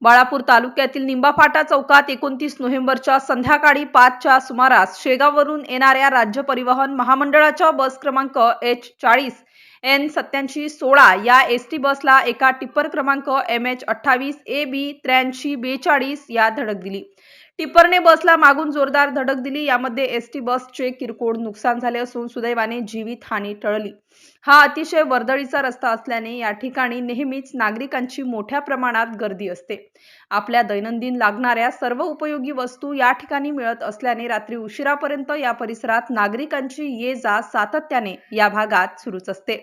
बाळापूर तालुक्यातील निंबाफाटा चौकात 29 नोव्हेंबरच्या संध्याकाळी 5च्या सुमारास शेगाववरून येणाऱ्या राज्य परिवहन महामंडळाच्या बस क्रमांक H40 N8716 या एसटी बसला एका टिप्पर क्रमांक MH28 AB 8342 या धडक दिली। टिप्परने बसला मागून जोरदार धडक दिली। यामध्ये एसटी बसचे किरकोळ नुकसान झाले असून सुदैवाने जीवित हानी टळली। हा अतिशय वर्दळीचा रस्ता असल्याने या ठिकाणी नेहमीच नागरिकांची मोठ्या प्रमाणात गर्दी असते। आपल्या दैनंदिन लागणाऱ्या सर्व उपयोगी वस्तू या ठिकाणी मिळत असल्याने रात्री उशिरापर्यंत या परिसरात नागरिकांची ये-जा सातत्याने या भागात सुरूच असते।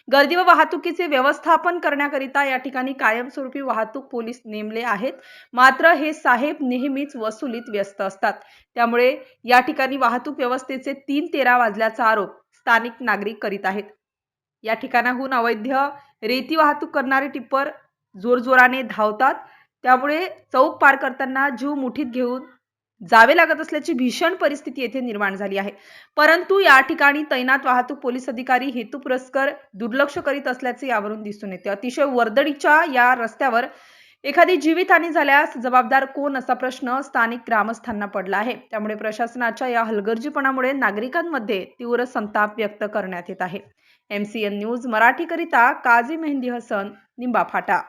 गर्दी व वाहतुकीचे व्यवस्थापन करण्याकरिता या ठिकाणी कायमस्वरूपी वाहतूक पोलीस नेमले आहेत। मात्र हे साहेब नेहमीच वसुलीत व्यस्त असतात। त्यामुळे या ठिकाणी वाहतूक व्यवस्थेचे 3-13 वाजल्याचा आरोप स्थानिक नागरिक करीत आहेत। या ठिकाणाहून अवैध रेती वाहतूक करणारे टिप्पर जोरजोराने धावतात। त्यामुळे चौक पार करताना जीव मुठीत घेऊन जावे लागत असल्याची भीषण परिस्थिती येथे निर्माण झाली आहे। परंतु या ठिकाणी तैनात वाहतूक पोलीस अधिकारी हेतुपुरस्सर दुर्लक्ष करीत असल्याचे यावरून दिसून येते। अतिशय वर्दळीच्या या रस्त्यावर एखादी जीवितहानी झाल्यास जबाबदार कोण असा प्रश्न स्थानिक ग्रामस्थांना पडला आहे। त्यामुळे प्रशासनाच्या या हलगर्जीपणामुळे नागरिकांमध्ये तीव्र संताप व्यक्त करण्यात येत आहे। MCN न्यूज मराठी करिता काझी मेहंदी हसन, निंबाफाटा।